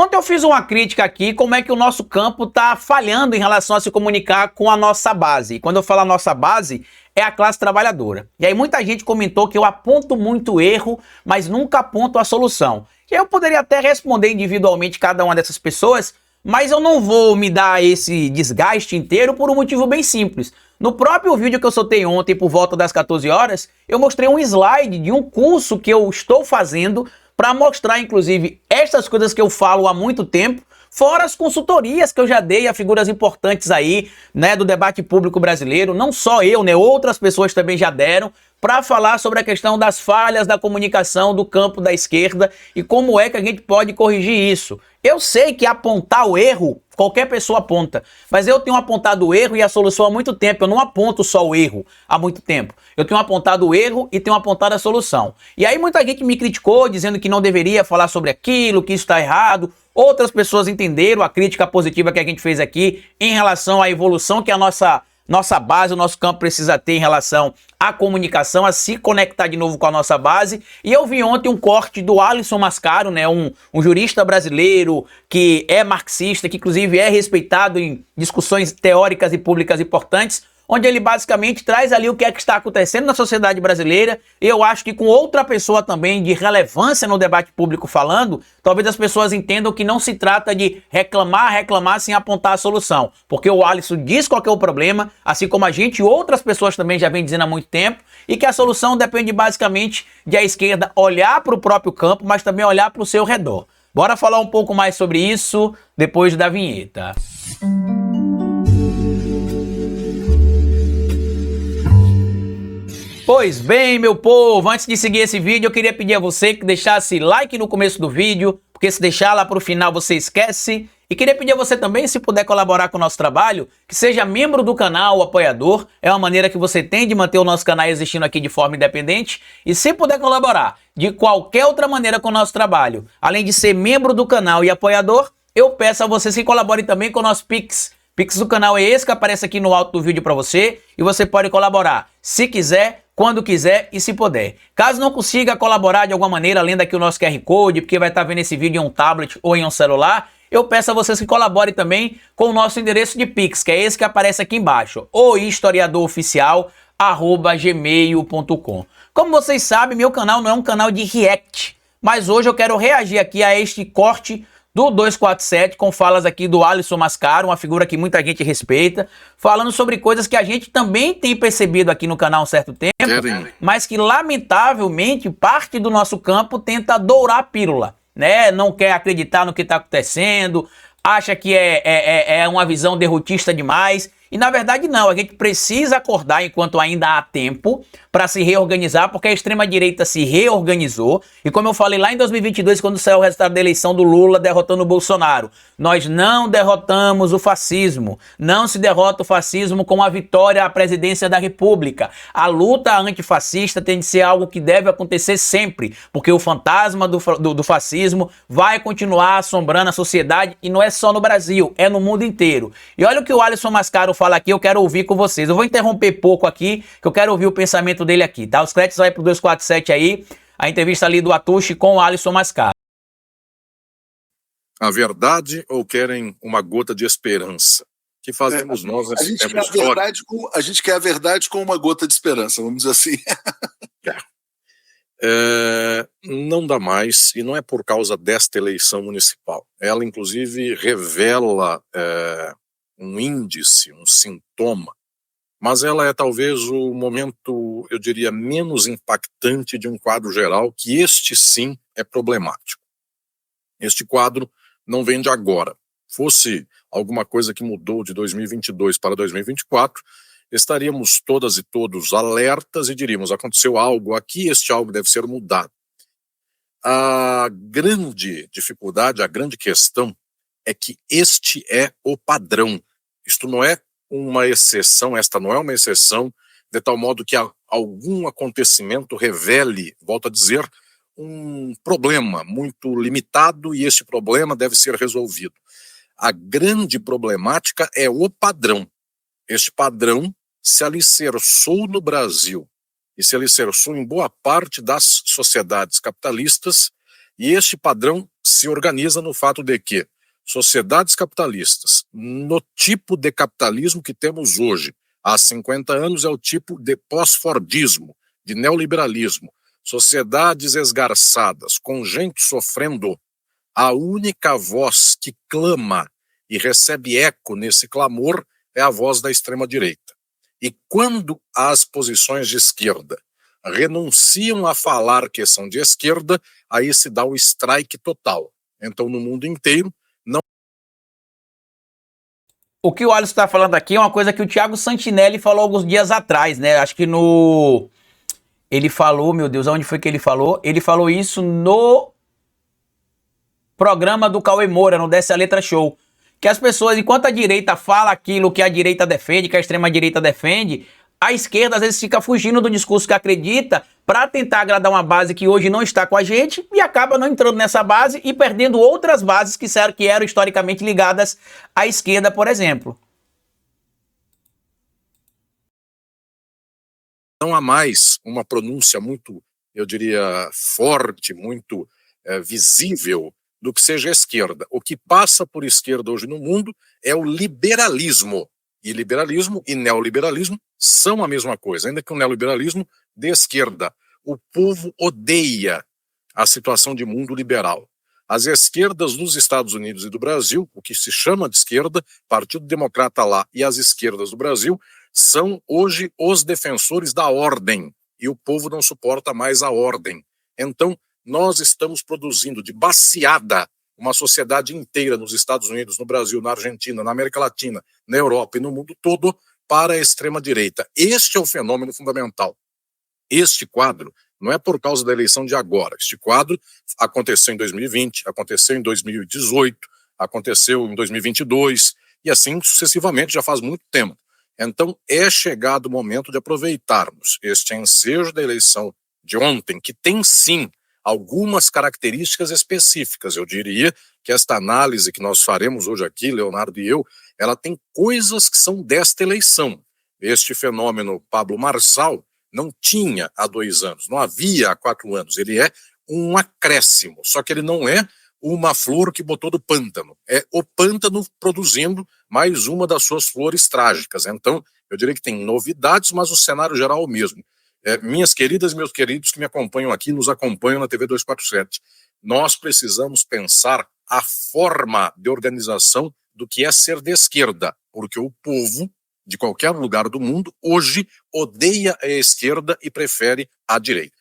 Ontem eu fiz uma crítica aqui, como é que o nosso campo está falhando em relação a se comunicar com a nossa base. E quando eu falo a nossa base, é a classe trabalhadora. E aí muita gente comentou que eu aponto muito erro, mas nunca aponto a solução. E eu poderia até responder individualmente cada uma dessas pessoas, mas eu não vou me dar esse desgaste inteiro por um motivo bem simples. No próprio vídeo que eu soltei ontem, por volta das 14 horas, eu mostrei um slide de um curso que eu estou fazendo para mostrar, inclusive, estas coisas que eu falo há muito tempo, fora as consultorias que eu já dei a figuras importantes aí, né, do debate público brasileiro, não só eu, né, outras pessoas também já deram, para falar sobre a questão das falhas da comunicação do campo da esquerda e como é que a gente pode corrigir isso. Eu sei que apontar o erro, qualquer pessoa aponta, mas eu tenho apontado o erro e a solução há muito tempo. Eu não aponto só o erro há muito tempo. Eu tenho apontado o erro e tenho apontado a solução. E aí muita gente me criticou, dizendo que não deveria falar sobre aquilo, que isso está errado. Outras pessoas entenderam a crítica positiva que a gente fez aqui em relação à evolução que a nossa base, o nosso campo precisa ter em relação à comunicação, a se conectar de novo com a nossa base. E eu vi ontem um corte do Alisson Mascaro, né, um jurista brasileiro que é marxista, que inclusive é respeitado em discussões teóricas e públicas importantes, onde ele basicamente traz ali o que é que está acontecendo na sociedade brasileira. Eu acho que com outra pessoa também de relevância no debate público falando, talvez as pessoas entendam que não se trata de reclamar sem apontar a solução. Porque o Alisson diz qual que é o problema, assim como a gente e outras pessoas também já vem dizendo há muito tempo, e que a solução depende basicamente de a esquerda olhar para o próprio campo, mas também olhar para o seu redor. Bora falar um pouco mais sobre isso depois da vinheta. Pois bem, meu povo, antes de seguir esse vídeo, eu queria pedir a você que deixasse like no começo do vídeo, porque se deixar lá para o final você esquece. E queria pedir a você também, se puder colaborar com o nosso trabalho, que seja membro do canal, apoiador. É uma maneira que você tem de manter o nosso canal existindo aqui de forma independente. E se puder colaborar de qualquer outra maneira com o nosso trabalho, além de ser membro do canal e apoiador, eu peço a vocês que colaborem também com o nosso Pix. Pix do canal é esse que aparece aqui no alto do vídeo para você. E você pode colaborar se quiser, quando quiser e se puder. Caso não consiga colaborar de alguma maneira, além daqui o nosso QR Code, porque vai estar vendo esse vídeo em um tablet ou em um celular, eu peço a vocês que colaborem também com o nosso endereço de Pix, que é esse que aparece aqui embaixo, historiadoroficial@gmail.com. Como vocês sabem, meu canal não é um canal de react, mas hoje eu quero reagir aqui a este corte do 247, com falas aqui do Alisson Mascaro, uma figura que muita gente respeita, falando sobre coisas que a gente também tem percebido aqui no canal há um certo tempo, mas que lamentavelmente parte do nosso campo tenta dourar a pílula, né? Não quer acreditar no que está acontecendo, acha que é uma visão derrotista demais. E na verdade não, a gente precisa acordar enquanto ainda há tempo para se reorganizar, porque a extrema-direita se reorganizou. E como eu falei lá em 2022, quando saiu o resultado da eleição do Lula derrotando o Bolsonaro, nós não derrotamos o fascismo. Não se derrota o fascismo com a vitória à presidência da República. A luta antifascista tem de ser algo que deve acontecer sempre, porque o fantasma do fascismo vai continuar assombrando a sociedade, e não é só no Brasil, é no mundo inteiro. E olha o que o Alisson Mascaro fala aqui, eu quero ouvir com vocês. Eu vou interromper pouco aqui, que eu quero ouvir o pensamento dele aqui, tá? Os créditos vai pro 247 aí, a entrevista ali do Atushi com o Alisson Mascaro. A verdade ou querem uma gota de esperança? O que fazemos nós nesse tempo histórico? A gente quer a verdade com uma gota de esperança, vamos dizer assim. Não dá mais, e não é por causa desta eleição municipal. Ela, inclusive, revela um índice, um sintoma, mas ela é talvez o momento, eu diria, menos impactante de um quadro geral, que este sim é problemático. Este quadro não vem de agora. Fosse alguma coisa que mudou de 2022 para 2024, estaríamos todas e todos alertas e diríamos, aconteceu algo aqui, este algo deve ser mudado. A grande dificuldade, a grande questão é que este é o padrão. Isto não é uma exceção, esta não é uma exceção, de tal modo que algum acontecimento revele, volto a dizer, um problema muito limitado e esse problema deve ser resolvido. A grande problemática é o padrão. Este padrão se alicerçou no Brasil e se alicerçou em boa parte das sociedades capitalistas, e este padrão se organiza no fato de que sociedades capitalistas, no tipo de capitalismo que temos hoje, há 50 anos, é o tipo de pós-fordismo, de neoliberalismo, sociedades esgarçadas, com gente sofrendo, a única voz que clama e recebe eco nesse clamor é a voz da extrema-direita. E quando as posições de esquerda renunciam a falar que são de esquerda, aí se dá o strike total. Então, no mundo inteiro, não... O que o Alisson está falando aqui é uma coisa que o Thiago Santinelli falou alguns dias atrás, né? Acho que no... Ele falou, meu Deus, aonde foi que ele falou? Ele falou isso no programa do Cauê Moura, no Desce a Letra Show. Que as pessoas, enquanto a direita fala aquilo que a direita defende, que a extrema-direita defende, a esquerda às vezes fica fugindo do discurso que acredita para tentar agradar uma base que hoje não está com a gente e acaba não entrando nessa base e perdendo outras bases que eram historicamente ligadas à esquerda, por exemplo. Não há mais uma pronúncia muito, eu diria, forte, muito visível do que seja esquerda. O que passa por esquerda hoje no mundo é o liberalismo. E liberalismo e neoliberalismo são a mesma coisa, ainda que o neoliberalismo de esquerda. O povo odeia a situação de mundo liberal. As esquerdas dos Estados Unidos e do Brasil, o que se chama de esquerda, Partido Democrata lá, e as esquerdas do Brasil, são hoje os defensores da ordem. E o povo não suporta mais a ordem. Então, nós estamos produzindo de baseada uma sociedade inteira nos Estados Unidos, no Brasil, na Argentina, na América Latina, na Europa e no mundo todo para a extrema-direita. Este é o fenômeno fundamental. Este quadro não é por causa da eleição de agora. Este quadro aconteceu em 2020, aconteceu em 2018, aconteceu em 2022 e assim sucessivamente, já faz muito tempo. Então é chegado o momento de aproveitarmos este ensejo da eleição de ontem, que tem sim algumas características específicas. Eu diria que esta análise que nós faremos hoje aqui, Leonardo e eu, ela tem coisas que são desta eleição. Este fenômeno Pablo Marçal não tinha há 2 anos, não havia há 4 anos. Ele é um acréscimo, só que ele não é uma flor que botou do pântano. É o pântano produzindo mais uma das suas flores trágicas. Então, eu diria que tem novidades, mas o cenário geral é o mesmo. Minhas queridas e meus queridos que me acompanham aqui, nos acompanham na TV 247, nós precisamos pensar a forma de organização do que é ser de esquerda, porque o povo de qualquer lugar do mundo hoje odeia a esquerda e prefere a direita.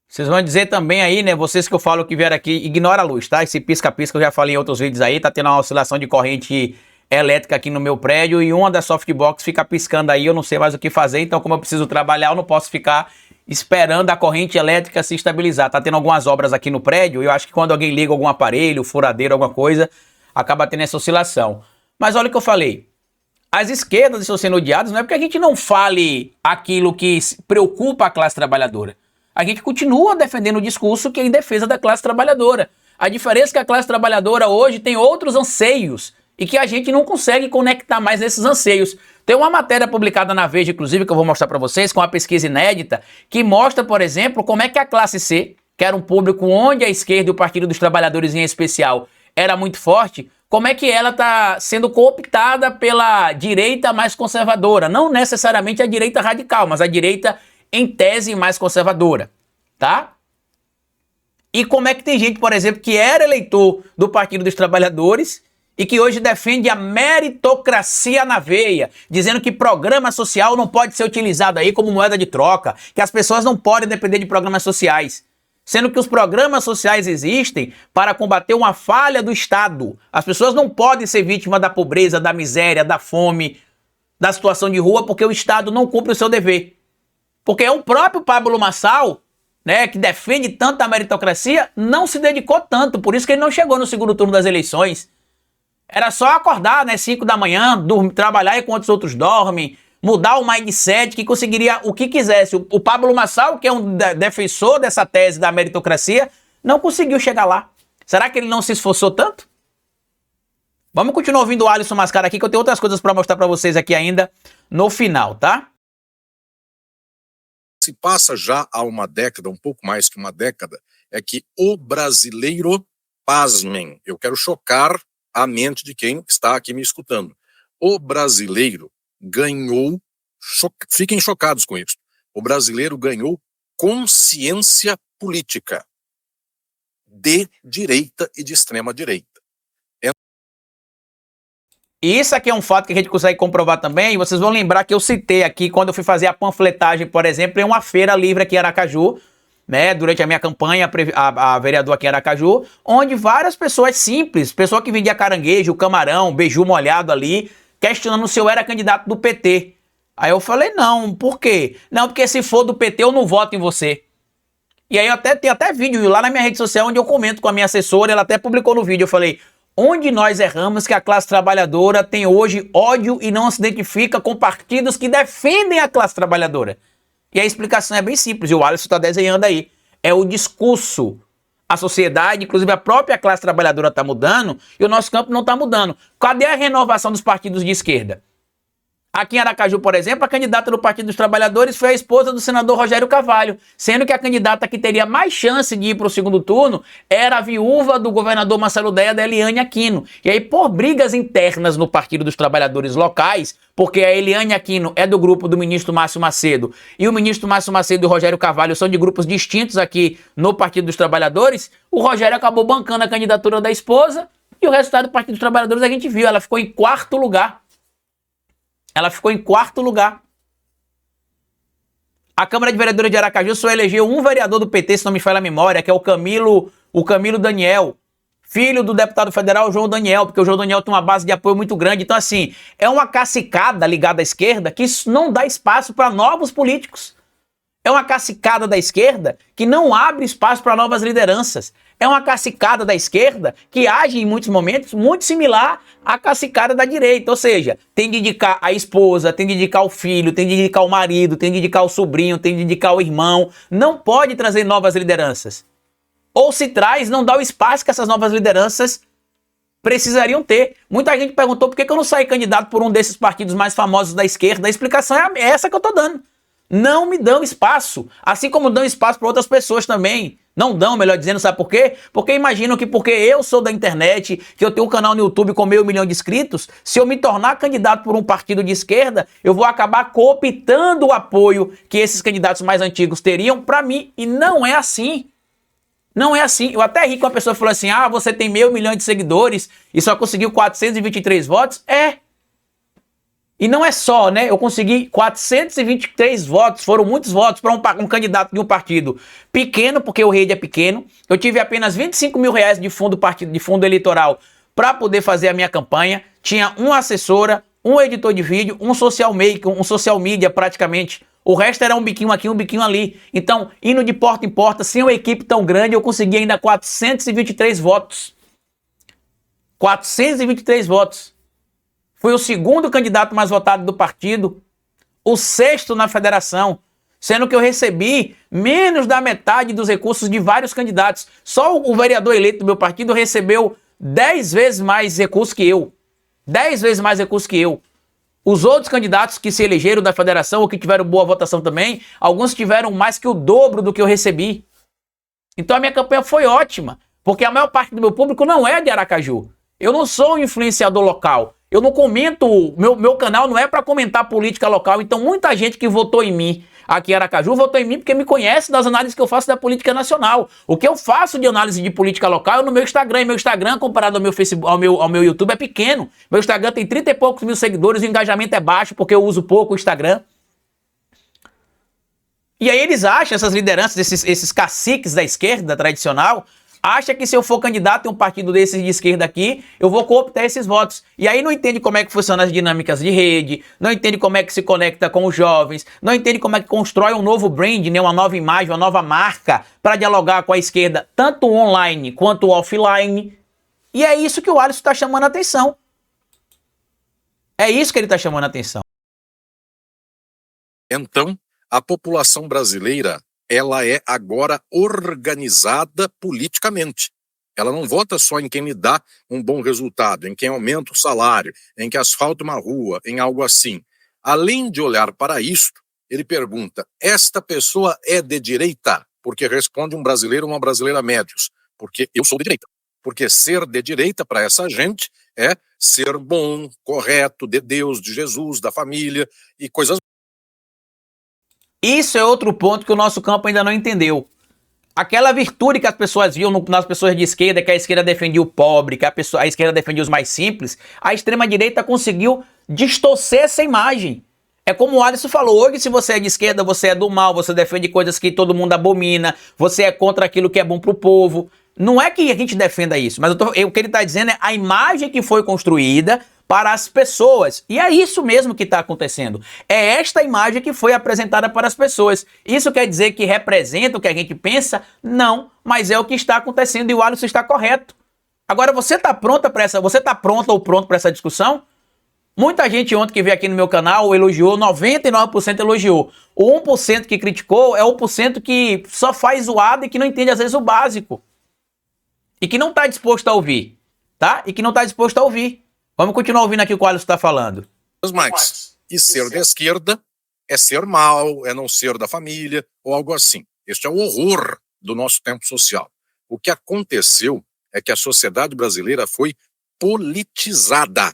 Vocês vão dizer também aí, né, vocês que eu falo que vieram aqui, ignora a luz, tá? Esse pisca-pisca eu já falei em outros vídeos aí, tá tendo uma oscilação de corrente elétrica aqui no meu prédio e uma das softbox fica piscando aí, eu não sei mais o que fazer, então como eu preciso trabalhar, eu não posso ficar esperando a corrente elétrica se estabilizar. Tá tendo algumas obras aqui no prédio, eu acho que quando alguém liga algum aparelho, furadeira, alguma coisa, acaba tendo essa oscilação. Mas olha o que eu falei, as esquerdas estão sendo odiadas, não é porque a gente não fale aquilo que preocupa a classe trabalhadora. A gente continua defendendo o discurso que é em defesa da classe trabalhadora. A diferença é que a classe trabalhadora hoje tem outros anseios e que a gente não consegue conectar mais nesses anseios. Tem uma matéria publicada na Veja, inclusive, que eu vou mostrar para vocês, com uma pesquisa inédita, que mostra, por exemplo, como é que a classe C, que era um público onde a esquerda e o Partido dos Trabalhadores em especial era muito forte, como é que ela está sendo cooptada pela direita mais conservadora. Não necessariamente a direita radical, mas a direita em tese mais conservadora, tá? E como é que tem gente, por exemplo, que era eleitor do Partido dos Trabalhadores e que hoje defende a meritocracia na veia, dizendo que programa social não pode ser utilizado aí como moeda de troca, que as pessoas não podem depender de programas sociais, sendo que os programas sociais existem para combater uma falha do Estado. As pessoas não podem ser vítimas da pobreza, da miséria, da fome, da situação de rua, porque o Estado não cumpre o seu dever. Porque o próprio Pablo Marçal, né, que defende tanto a meritocracia, não se dedicou tanto, por isso que ele não chegou no segundo turno das eleições. Era só acordar, né, 5 da manhã, trabalhar enquanto os outros dormem, mudar o mindset que conseguiria o que quisesse. O Pablo Marçal, que é um defensor dessa tese da meritocracia, não conseguiu chegar lá. Será que ele não se esforçou tanto? Vamos continuar ouvindo o Alisson Mascara aqui, que eu tenho outras coisas para mostrar para vocês aqui ainda no final, tá? Se passa já há uma década, um pouco mais que uma década, é que o brasileiro, pasmem, eu quero chocar a mente de quem está aqui me escutando. O brasileiro ganhou, fiquem chocados com isso, o brasileiro ganhou consciência política de direita e de extrema direita. E isso aqui é um fato que a gente consegue comprovar também, e vocês vão lembrar que eu citei aqui, quando eu fui fazer a panfletagem, por exemplo, em uma feira livre aqui em Aracaju, né, durante a minha campanha, a vereador aqui em Aracaju, onde várias pessoas simples, pessoa que vendia caranguejo, camarão, beiju molhado ali, questionando se eu era candidato do PT. Aí eu falei, não, por quê? Não, porque se for do PT eu não voto em você. E aí eu tenho até vídeo lá na minha rede social onde eu comento com a minha assessora, ela até publicou no vídeo, eu falei, onde nós erramos que a classe trabalhadora tem hoje ódio e não se identifica com partidos que defendem a classe trabalhadora. E a explicação é bem simples, e o Alisson está desenhando aí. É o discurso. A sociedade, inclusive a própria classe trabalhadora está mudando e o nosso campo não está mudando. Cadê a renovação dos partidos de esquerda? Aqui em Aracaju, por exemplo, a candidata do Partido dos Trabalhadores foi a esposa do senador Rogério Carvalho, sendo que a candidata que teria mais chance de ir para o segundo turno era a viúva do governador Marcelo Déia, da Eliane Aquino. E aí, por brigas internas no Partido dos Trabalhadores locais, porque a Eliane Aquino é do grupo do ministro Márcio Macedo e o ministro Márcio Macedo e o Rogério Carvalho são de grupos distintos aqui no Partido dos Trabalhadores, o Rogério acabou bancando a candidatura da esposa e o resultado do Partido dos Trabalhadores a gente viu, ela ficou em quarto lugar. Ela ficou em quarto lugar. A Câmara de Vereadores de Aracaju só elegeu um vereador do PT, se não me falha a memória, que é o Camilo Daniel, filho do deputado federal João Daniel, porque o João Daniel tem uma base de apoio muito grande. Então, assim, é uma cacicada ligada à esquerda que não dá espaço para novos políticos. É uma cacicada da esquerda que não abre espaço para novas lideranças. É uma cacicada da esquerda que age em muitos momentos muito similar à cacicada da direita. Ou seja, tem de indicar a esposa, tem de indicar o filho, tem de indicar o marido, tem de indicar o sobrinho, tem de indicar o irmão. Não pode trazer novas lideranças. Ou se traz, não dá o espaço que essas novas lideranças precisariam ter. Muita gente perguntou por que eu não saí candidato por um desses partidos mais famosos da esquerda. A explicação é essa que eu estou dando. Não me dão espaço, assim como dão espaço para outras pessoas também. Não dão, melhor dizendo, sabe por quê? Porque imaginam que porque eu sou da internet, que eu tenho um canal no YouTube com 500 mil de inscritos, se eu me tornar candidato por um partido de esquerda, eu vou acabar cooptando o apoio que esses candidatos mais antigos teriam para mim. E não é assim. Não é assim. Eu até ri com a pessoa falou assim, você tem 500 mil de seguidores e só conseguiu 423 votos. E não é só, né? Eu consegui 423 votos, foram muitos votos para um candidato de um partido pequeno, porque o Rede é pequeno. Eu tive apenas 25 mil reais de fundo eleitoral para poder fazer a minha campanha. Tinha uma assessora, um editor de vídeo, um social media praticamente. O resto era um biquinho aqui, um biquinho ali. Então, indo de porta em porta, sem uma equipe tão grande, eu consegui ainda 423 votos. 423 votos. Fui o segundo candidato mais votado do partido, o sexto na federação, sendo que eu recebi menos da metade dos recursos de vários candidatos. Só o vereador eleito do meu partido recebeu 10 vezes mais recursos que eu. 10 vezes mais recursos que eu. Os outros candidatos que se elegeram da federação ou que tiveram boa votação também, alguns tiveram mais que o dobro do que eu recebi. Então a minha campanha foi ótima, porque a maior parte do meu público não é de Aracaju. Eu não sou um influenciador local. Eu não comento, meu canal não é para comentar política local, então muita gente que votou em mim aqui em Aracaju votou em mim porque me conhece das análises que eu faço da política nacional. O que eu faço de análise de política local é no meu Instagram, e meu Instagram comparado ao meu Facebook, ao meu YouTube é pequeno. Meu Instagram tem 30 e poucos mil seguidores, o engajamento é baixo porque eu uso pouco o Instagram. E aí eles acham, essas lideranças, esses caciques da esquerda tradicional, acha que se eu for candidato em um partido desses de esquerda aqui, eu vou cooptar esses votos. E aí não entende como é que funcionam as dinâmicas de rede, não entende como é que se conecta com os jovens, não entende como é que constrói um novo brand, né, uma nova imagem, uma nova marca para dialogar com a esquerda, tanto online quanto offline. E é isso que o Alisson está chamando a atenção. É isso que ele está chamando a atenção. Então, a população brasileira, ela é agora organizada politicamente. Ela não vota só em quem me dá um bom resultado, em quem aumenta o salário, em que asfalta uma rua, em algo assim. Além de olhar para isto, ele pergunta, esta pessoa é de direita? porque responde um brasileiro ou uma brasileira médios, porque eu sou de direita. Porque ser de direita para essa gente é ser bom, correto, de Deus, de Jesus, da família e coisas. Isso é outro ponto que o nosso campo ainda não entendeu. Aquela virtude que as pessoas viam nas pessoas de esquerda, que a esquerda defendia o pobre, que a esquerda defendia os mais simples, a extrema-direita conseguiu distorcer essa imagem. É como o Alisson falou, hoje se você é de esquerda, você é do mal, você defende coisas que todo mundo abomina, você é contra aquilo que é bom pro povo. Não é que a gente defenda isso, mas o que ele está dizendo é a imagem que foi construída para as pessoas. E é isso mesmo que está acontecendo. É esta imagem que foi apresentada para as pessoas. Isso quer dizer que representa o que a gente pensa? Não, mas é o que está acontecendo e o Alisson está correto. Agora, você está pronta para essa? Você está pronta ou pronto para essa discussão? Muita gente ontem que veio aqui no meu canal elogiou, 99% elogiou. O 1% que criticou é o 1% que só faz zoada e que não entende às vezes o básico. E que não está disposto a ouvir, tá? E que não está disposto a ouvir. Vamos continuar ouvindo aqui o que o Alisson está falando. Mais. E ser de esquerda é ser mal, é não ser da família, ou algo assim. Este é o horror do nosso tempo social. O que aconteceu é que a sociedade brasileira foi politizada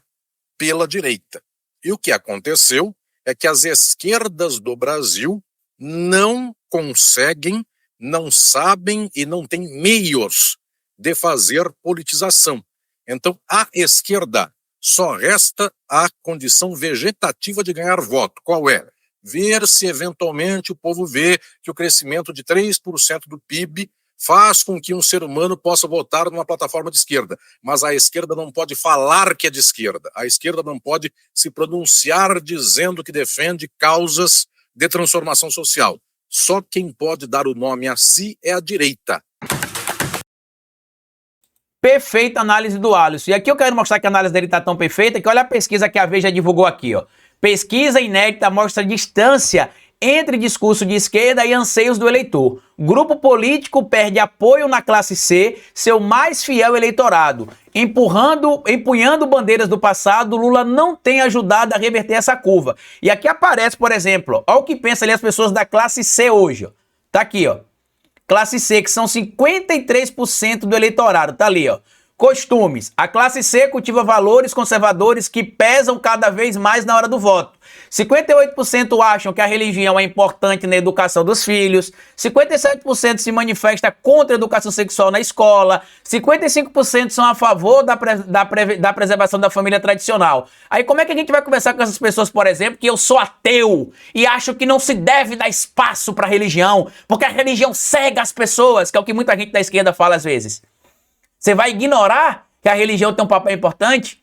pela direita. E o que aconteceu é que as esquerdas do Brasil não conseguem, não sabem e não têm meios de fazer politização. Então, à esquerda só resta a condição vegetativa de ganhar voto. Qual é? Ver se eventualmente o povo vê que o crescimento de 3% do PIB faz com que um ser humano possa votar numa plataforma de esquerda. Mas a esquerda não pode falar que é de esquerda. A esquerda não pode se pronunciar dizendo que defende causas de transformação social. Só quem pode dar o nome a si é a direita. Perfeita análise do Alisson. E aqui eu quero mostrar que a análise dele está tão perfeita que olha a pesquisa que a Veja divulgou aqui, ó. Pesquisa inédita mostra distância entre discurso de esquerda e anseios do eleitor. Grupo político perde apoio na classe C, seu mais fiel eleitorado. Empunhando bandeiras do passado, Lula não tem ajudado a reverter essa curva. E aqui aparece, por exemplo, olha o que pensam ali as pessoas da classe C hoje, ó. Tá aqui, ó. Classe C, que são 53% do eleitorado, tá ali, ó. Costumes. A classe C cultiva valores conservadores que pesam cada vez mais na hora do voto. 58% acham que a religião é importante na educação dos filhos. 57% se manifesta contra a educação sexual na escola. 55% são a favor da preservação da família tradicional. Aí como é que a gente vai conversar com essas pessoas, por exemplo, que eu sou ateu e acho que não se deve dar espaço para a religião, porque a religião cega as pessoas, que é o que muita gente da esquerda fala às vezes. Você vai ignorar que a religião tem um papel importante?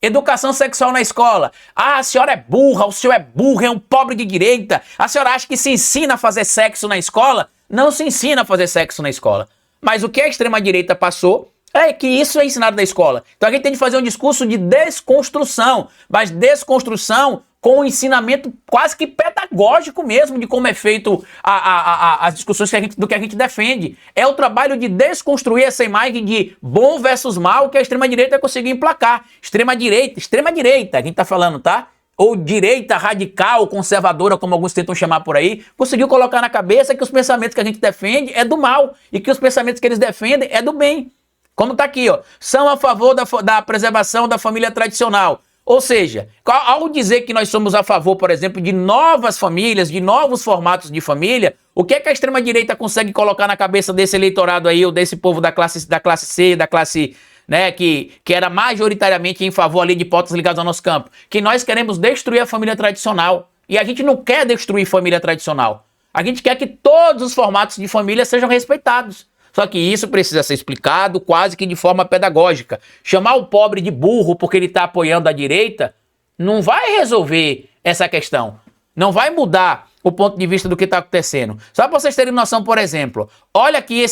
Educação sexual na escola. Ah, a senhora é burra, o senhor é burro, é um pobre de direita. A senhora acha que se ensina a fazer sexo na escola? Não se ensina a fazer sexo na escola. Mas o que a extrema-direita passou é que isso é ensinado na escola. Então a gente tem de fazer um discurso de desconstrução, mas desconstrução com um ensinamento quase que pedagógico mesmo de como é feito as discussões do que a gente defende. É o trabalho de desconstruir essa imagem de bom versus mal que a extrema-direita conseguiu emplacar. Extrema-direita, a gente tá falando, tá? Ou direita radical, conservadora, como alguns tentam chamar por aí, conseguiu colocar na cabeça que os pensamentos que a gente defende é do mal e que os pensamentos que eles defendem é do bem. Como tá aqui, ó, são a favor da preservação da família tradicional. Ou seja, ao dizer que nós somos a favor, por exemplo, de novas famílias, de novos formatos de família, o que é que a extrema-direita consegue colocar na cabeça desse eleitorado aí, ou desse povo da classe C, da classe, né, que era majoritariamente em favor ali de pautas ligadas ao nosso campo? Que nós queremos destruir a família tradicional. E a gente não quer destruir família tradicional. A gente quer que todos os formatos de família sejam respeitados. Só que isso precisa ser explicado quase que de forma pedagógica. Chamar o pobre de burro porque ele está apoiando a direita não vai resolver essa questão. Não vai mudar o ponto de vista do que está acontecendo. Só para vocês terem noção, por exemplo, olha aqui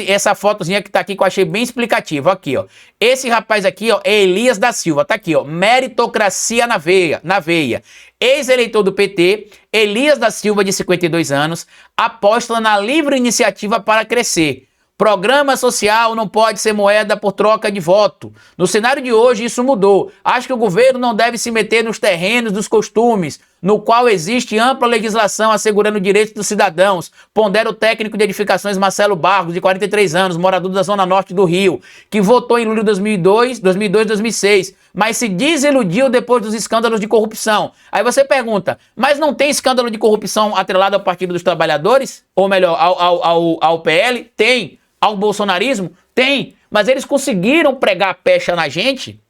essa fotozinha que está aqui que eu achei bem explicativa. Aqui, ó. Esse rapaz aqui, ó, é Elias da Silva. Tá aqui, ó. Meritocracia na veia. Ex-eleitor do PT, Elias da Silva, de 52 anos, aposta na livre iniciativa para crescer. Programa social não pode ser moeda por troca de voto. No cenário de hoje, isso mudou. Acho que o governo não deve se meter nos terrenos dos costumes. no qual existe ampla legislação assegurando direitos dos cidadãos, pondera o técnico de edificações Marcelo Barros, de 43 anos, morador da Zona Norte do Rio, que votou em Lula em 2002, 2006, mas se desiludiu depois dos escândalos de corrupção. Aí você pergunta, mas não tem escândalo de corrupção atrelado ao Partido dos Trabalhadores? Ou melhor, ao PL? Tem. Ao bolsonarismo? Tem. Mas eles conseguiram pregar pecha na gente.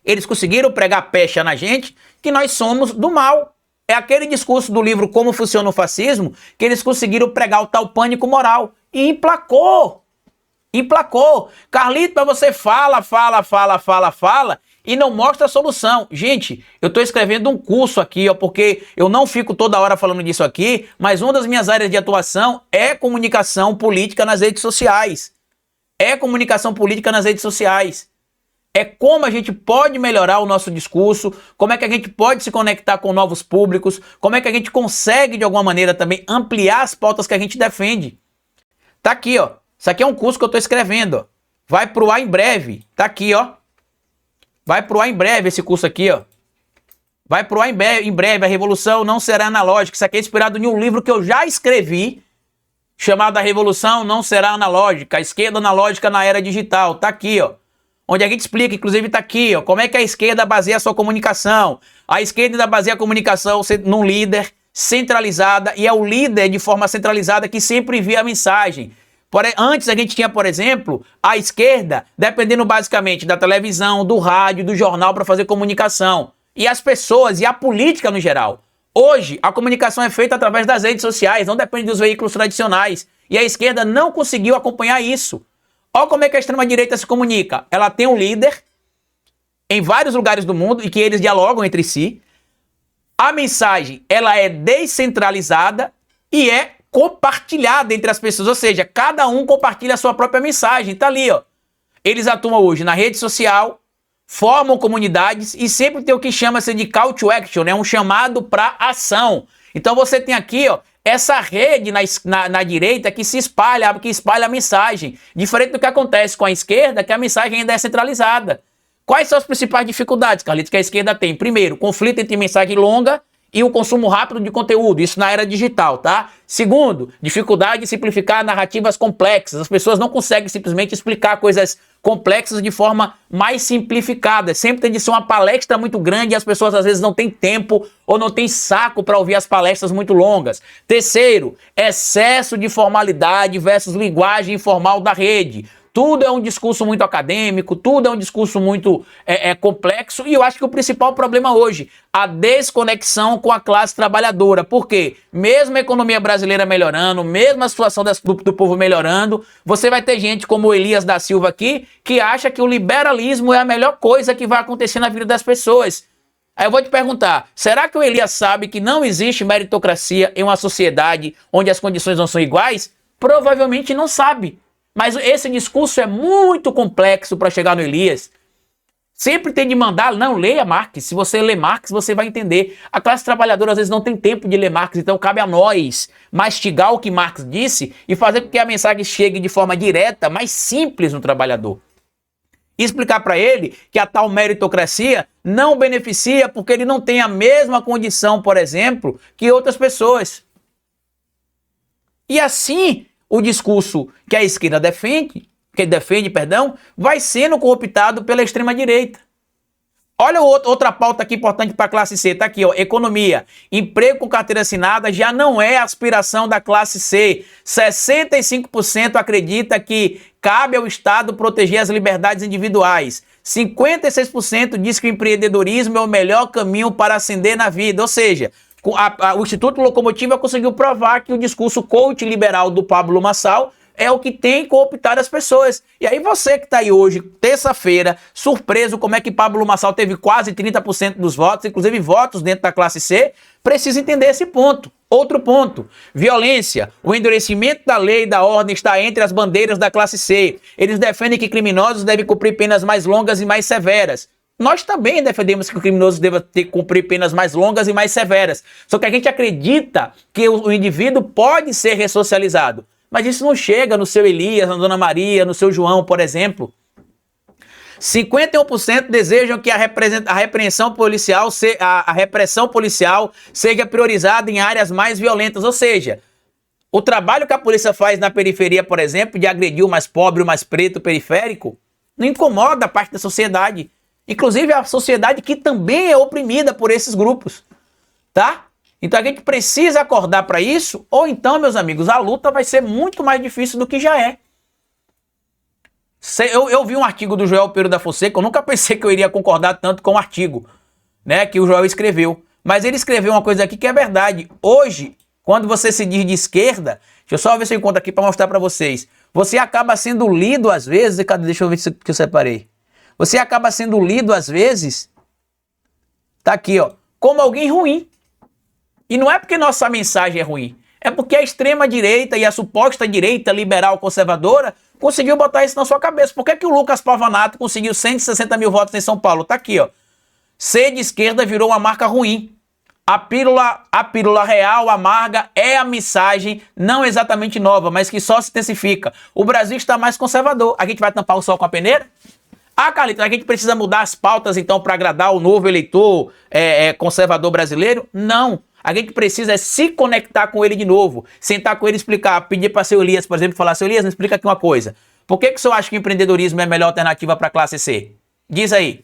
Eles conseguiram pregar pecha na gente que nós somos do mal. É aquele discurso do livro Como Funciona o Fascismo que eles conseguiram pregar o tal pânico moral. E emplacou. Emplacou. Carlito, mas você fala e não mostra a solução. Gente, eu estou escrevendo um curso aqui, ó, porque eu não fico toda hora falando disso aqui, mas uma das minhas áreas de atuação é comunicação política nas redes sociais. É comunicação política nas redes sociais. É como a gente pode melhorar o nosso discurso, como é que a gente pode se conectar com novos públicos, como é que a gente consegue, de alguma maneira, também ampliar as pautas que a gente defende. Tá aqui, ó. Isso aqui é um curso que eu estou escrevendo, ó. Vai pro ar em breve. Tá aqui, ó. Vai pro ar em breve esse curso aqui, ó. Vai pro ar em breve. A revolução não será analógica. Isso aqui é inspirado em um livro que eu já escrevi, chamado A Revolução Não Será Analógica. A esquerda analógica na era digital. Tá aqui, ó. Onde a gente explica, inclusive tá aqui, ó, como é que a esquerda baseia a sua comunicação. A esquerda baseia a comunicação num líder centralizada, e é o líder de forma centralizada que sempre envia a mensagem. Antes a gente tinha, por exemplo, a esquerda dependendo basicamente da televisão, do rádio, do jornal para fazer comunicação. E as pessoas e a política no geral. Hoje, a comunicação é feita através das redes sociais, não depende dos veículos tradicionais. E a esquerda não conseguiu acompanhar isso. Olha como é que a extrema-direita se comunica. Ela tem um líder em vários lugares do mundo e que eles dialogam entre si. A mensagem, ela é descentralizada e é compartilhada entre as pessoas. Ou seja, cada um compartilha a sua própria mensagem. Tá ali, ó. Eles atuam hoje na rede social, formam comunidades e sempre tem o que chama-se de call to action, né? Um chamado para ação. Então você tem aqui, ó, essa rede na direita que espalha a mensagem. Diferente do que acontece com a esquerda, que a mensagem ainda é centralizada. Quais são as principais dificuldades, Carlitos, que a esquerda tem? Primeiro, conflito entre mensagem longa e o consumo rápido de conteúdo, isso na era digital, tá? Segundo, dificuldade de simplificar narrativas complexas. As pessoas não conseguem simplesmente explicar coisas complexas de forma mais simplificada. Sempre tem de ser uma palestra muito grande e as pessoas às vezes não têm tempo ou não têm saco para ouvir as palestras muito longas. Terceiro, excesso de formalidade versus linguagem informal da rede. Tudo é um discurso muito acadêmico, tudo é um discurso muito complexo, e eu acho que o principal problema hoje, a desconexão com a classe trabalhadora. Por quê? Mesmo a economia brasileira melhorando, mesmo a situação do povo melhorando, você vai ter gente como o Elias da Silva aqui, que acha que o liberalismo é a melhor coisa que vai acontecer na vida das pessoas. Aí eu vou te perguntar, será que o Elias sabe que não existe meritocracia em uma sociedade onde as condições não são iguais? Provavelmente não sabe. Mas esse discurso é muito complexo para chegar no Elias. Sempre tem de mandar, não, leia Marx. Se você ler Marx, você vai entender. A classe trabalhadora às vezes não tem tempo de ler Marx, então cabe a nós mastigar o que Marx disse e fazer com que a mensagem chegue de forma direta, mais simples no trabalhador. E explicar para ele que a tal meritocracia não beneficia porque ele não tem a mesma condição, por exemplo, que outras pessoas. E assim, o discurso que a esquerda defende, vai sendo cooptado pela extrema-direita. Olha outra pauta aqui importante para a classe C, tá aqui, ó, economia. Emprego com carteira assinada já não é aspiração da classe C. 65% acredita que cabe ao Estado proteger as liberdades individuais. 56% diz que o empreendedorismo é o melhor caminho para ascender na vida, ou seja, o Instituto Locomotiva conseguiu provar que o discurso coach liberal do Pablo Marçal é o que tem cooptado as pessoas. E aí você que está aí hoje, terça-feira, surpreso como é que Pablo Marçal teve quase 30% dos votos, inclusive votos dentro da classe C, precisa entender esse ponto. Outro ponto, violência. O endurecimento da lei e da ordem está entre as bandeiras da classe C. Eles defendem que criminosos devem cumprir penas mais longas e mais severas. Nós também defendemos que o criminoso deva cumprir penas mais longas e mais severas. Só que a gente acredita que o indivíduo pode ser ressocializado. Mas isso não chega no seu Elias, na Dona Maria, no seu João, por exemplo. 51% desejam que a repressão policial seja priorizada em áreas mais violentas. Ou seja, o trabalho que a polícia faz na periferia, por exemplo, de agredir o mais pobre, o mais preto, o periférico, não incomoda a parte da sociedade. Inclusive a sociedade que também é oprimida por esses grupos, tá? Então a gente precisa acordar para isso, ou então, meus amigos, a luta vai ser muito mais difícil do que já é. Eu vi um artigo do Joel Pedro da Fonseca, eu nunca pensei que eu iria concordar tanto com o artigo, né, que o Joel escreveu. Mas ele escreveu uma coisa aqui que é verdade. Hoje, quando você se diz de esquerda, deixa eu só ver se eu encontro aqui para mostrar para vocês. Você acaba sendo lido às vezes, deixa eu ver se eu separei. Você acaba sendo lido às vezes, tá aqui, ó, como alguém ruim. E não é porque nossa mensagem é ruim, é porque a extrema-direita e a suposta direita liberal conservadora conseguiu botar isso na sua cabeça. Por que o Lucas Pavanato conseguiu 160 mil votos em São Paulo? Tá aqui, ó. Ser de esquerda virou uma marca ruim. A pílula real, amarga, é a mensagem não exatamente nova, mas que só se intensifica. O Brasil está mais conservador. A gente vai tampar o sol com a peneira? Ah, Carlito, a gente precisa mudar as pautas então para agradar o novo eleitor conservador brasileiro? Não. A gente precisa se conectar com ele de novo, sentar com ele e explicar, pedir para seu Elias, por exemplo, falar, seu Elias, me explica aqui uma coisa. Por que o senhor acha que o empreendedorismo é a melhor alternativa para a classe C? Diz aí.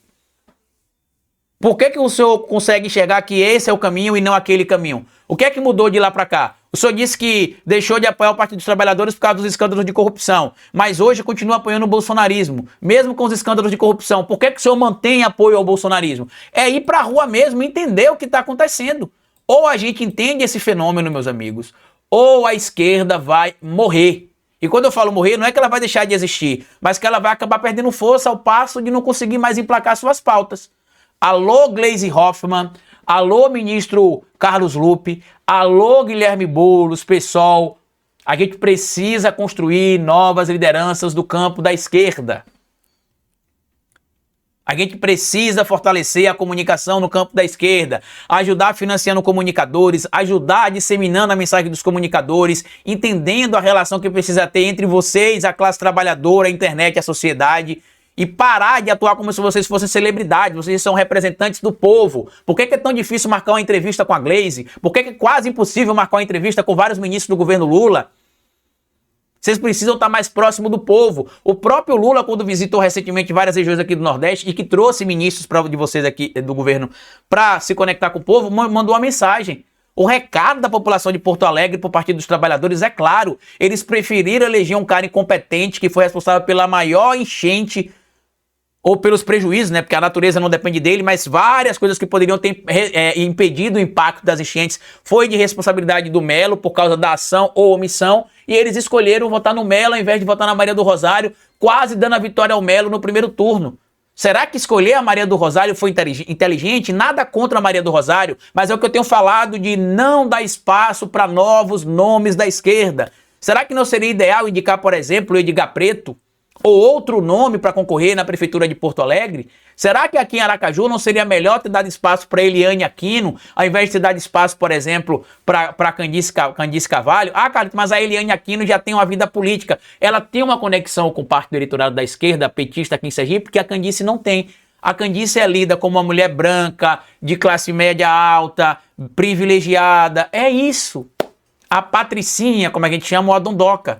Por que o senhor consegue enxergar que esse é o caminho e não aquele caminho? O que é que mudou de lá para cá? O senhor disse que deixou de apoiar o Partido dos Trabalhadores por causa dos escândalos de corrupção, mas hoje continua apoiando o bolsonarismo, mesmo com os escândalos de corrupção. Por que o senhor mantém apoio ao bolsonarismo? É ir para a rua mesmo e entender o que está acontecendo. Ou a gente entende esse fenômeno, meus amigos, ou a esquerda vai morrer. E quando eu falo morrer, não é que ela vai deixar de existir, mas que ela vai acabar perdendo força ao passo de não conseguir mais emplacar suas pautas. Alô, Gleisi Hoffmann, alô, ministro Carlos Lupe, alô, Guilherme Boulos, PSOL. A gente precisa construir novas lideranças do campo da esquerda. A gente precisa fortalecer a comunicação no campo da esquerda, ajudar financiando comunicadores, ajudar disseminando a mensagem dos comunicadores, entendendo a relação que precisa ter entre vocês, a classe trabalhadora, a internet, a sociedade, e parar de atuar como se vocês fossem celebridades, vocês são representantes do povo. Por que é tão difícil marcar uma entrevista com a Gleisi? Por que é quase impossível marcar uma entrevista com vários ministros do governo Lula? Vocês precisam estar mais próximo do povo. O próprio Lula, quando visitou recentemente várias regiões aqui do Nordeste e que trouxe ministros de vocês aqui do governo para se conectar com o povo, mandou uma mensagem. O recado da população de Porto Alegre para o Partido dos Trabalhadores é claro. Eles preferiram eleger um cara incompetente que foi responsável pela maior enchente ou pelos prejuízos, né? Porque a natureza não depende dele, mas várias coisas que poderiam ter impedido o impacto das enchentes foi de responsabilidade do Melo por causa da ação ou omissão, e eles escolheram votar no Melo ao invés de votar na Maria do Rosário, quase dando a vitória ao Melo no primeiro turno. Será que escolher a Maria do Rosário foi inteligente? Nada contra a Maria do Rosário, mas é o que eu tenho falado de não dar espaço para novos nomes da esquerda. Será que não seria ideal indicar, por exemplo, o Edgar Preto ou outro nome para concorrer na Prefeitura de Porto Alegre? Será que aqui em Aracaju não seria melhor ter dado espaço para Eliane Aquino, ao invés de ter dado espaço, por exemplo, para Candice Carvalho? Ah, Carlito, mas a Eliane Aquino já tem uma vida política. Ela tem uma conexão com parte do eleitorado da esquerda, petista aqui em Sergipe, porque a Candice não tem. A Candice é lida como uma mulher branca, de classe média alta, privilegiada. É isso. A Patricinha, como a gente chama, o Adondoca.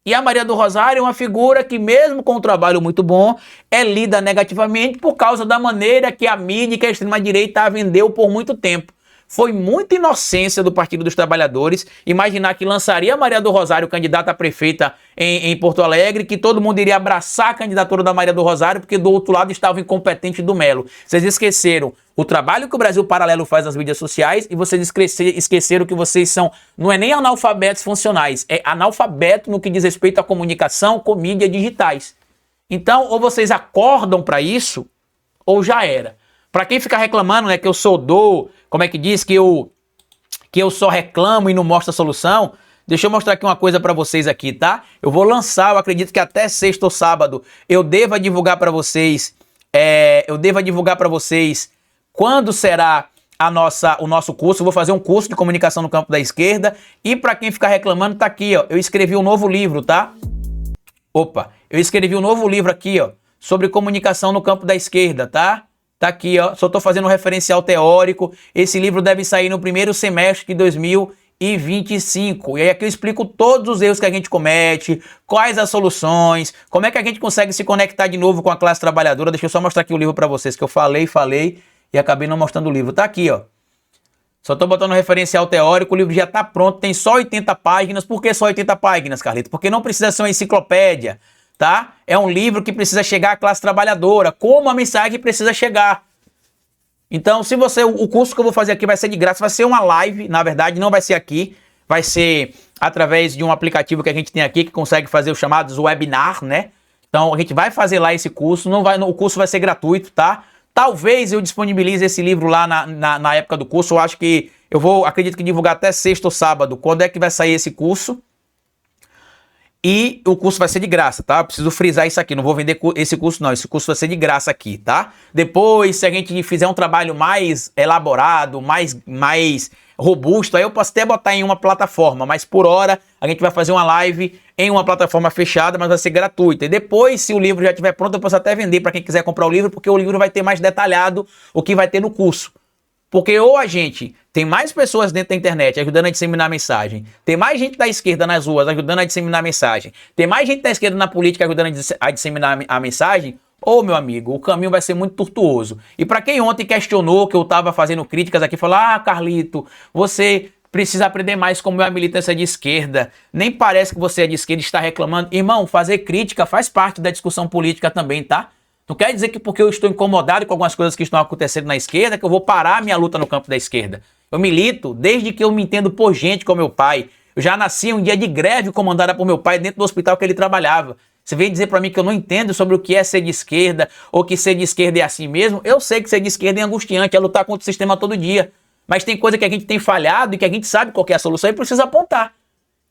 E a Maria do Rosário é uma figura que, mesmo com um trabalho muito bom, é lida negativamente por causa da maneira que a mídia e que a extrema-direita a vendeu por muito tempo. Foi muita inocência do Partido dos Trabalhadores imaginar que lançaria a Maria do Rosário candidata a prefeita em Porto Alegre, que todo mundo iria abraçar a candidatura da Maria do Rosário, porque do outro lado estava o incompetente do Melo. Vocês esqueceram o trabalho que o Brasil Paralelo faz nas mídias sociais e vocês esqueceram que vocês são, não é nem analfabetos funcionais, é analfabeto no que diz respeito à comunicação com mídias digitais. Então, ou vocês acordam para isso, ou já era. Para quem fica reclamando, né, que eu sou como é que diz, que eu só reclamo e não mostro a solução, deixa eu mostrar aqui uma coisa para vocês aqui, tá? Eu vou lançar, eu acredito que até sexta ou sábado, eu devo divulgar para vocês, quando será o nosso curso. Eu vou fazer um curso de comunicação no campo da esquerda. E para quem ficar reclamando, tá aqui, ó. Eu escrevi um novo livro, tá? Eu escrevi um novo livro aqui, ó, sobre comunicação no campo da esquerda, tá? Tá aqui, ó, só tô fazendo um referencial teórico. Esse livro deve sair no primeiro semestre de 2025. E aí aqui eu explico todos os erros que a gente comete, quais as soluções, como é que a gente consegue se conectar de novo com a classe trabalhadora. Deixa eu só mostrar aqui o livro para vocês, que eu falei e acabei não mostrando o livro. Tá aqui, ó. Só tô botando um referencial teórico, o livro já tá pronto, tem só 80 páginas. Por que só 80 páginas, Carlito? Porque não precisa ser uma enciclopédia, tá? É um livro que precisa chegar à classe trabalhadora, como a mensagem precisa chegar. Então, se você, o curso que eu vou fazer aqui vai ser de graça, vai ser uma live, na verdade, não vai ser aqui, vai ser através de um aplicativo que a gente tem aqui, que consegue fazer os chamados webinar, né? Então, a gente vai fazer lá esse curso, o curso vai ser gratuito, tá? Talvez eu disponibilize esse livro lá na época do curso. Eu acho que acredito que divulgar até sexta ou sábado. Quando é que vai sair esse curso? E o curso vai ser de graça, tá? Eu preciso frisar isso aqui. Não vou vender esse curso, não. Esse curso vai ser de graça aqui, tá? Depois, se a gente fizer um trabalho mais elaborado, mais robusto, aí eu posso até botar em uma plataforma. Mas por hora, a gente vai fazer uma live em uma plataforma fechada, mas vai ser gratuita. E depois, se o livro já estiver pronto, eu posso até vender para quem quiser comprar o livro, porque o livro vai ter mais detalhado o que vai ter no curso. Porque ou a gente tem mais pessoas dentro da internet ajudando a disseminar a mensagem, tem mais gente da esquerda nas ruas ajudando a disseminar a mensagem, tem mais gente da esquerda na política ajudando a disseminar a mensagem, ou, meu amigo, o caminho vai ser muito tortuoso. E para quem ontem questionou que eu estava fazendo críticas aqui, falou, Carlito, você precisa aprender mais como é a militância de esquerda, nem parece que você é de esquerda e está reclamando. Irmão, fazer crítica faz parte da discussão política também, tá? Não quer dizer que porque eu estou incomodado com algumas coisas que estão acontecendo na esquerda, que eu vou parar a minha luta no campo da esquerda. Eu milito desde que eu me entendo por gente com meu pai. Eu já nasci um dia de greve comandada por meu pai dentro do hospital que ele trabalhava. Você vem dizer pra mim que eu não entendo sobre o que é ser de esquerda, ou que ser de esquerda é assim mesmo? Eu sei que ser de esquerda é angustiante, é lutar contra o sistema todo dia. Mas tem coisa que a gente tem falhado e que a gente sabe qual que é a solução e precisa apontar.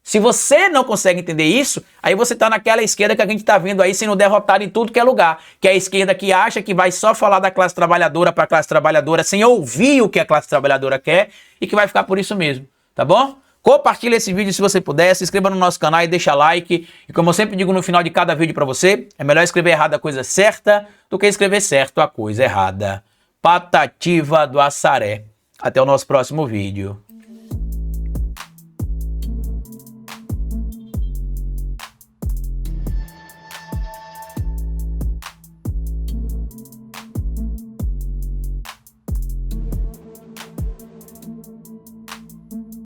Se você não consegue entender isso, aí você tá naquela esquerda que a gente tá vendo aí sendo derrotado em tudo que é lugar. Que é a esquerda que acha que vai só falar da classe trabalhadora para a classe trabalhadora sem ouvir o que a classe trabalhadora quer e que vai ficar por isso mesmo, tá bom? Compartilhe esse vídeo se você puder, se inscreva no nosso canal e deixa like. E como eu sempre digo no final de cada vídeo para você, é melhor escrever errado a coisa certa do que escrever certo a coisa errada. Patativa do Assaré. Até o nosso próximo vídeo.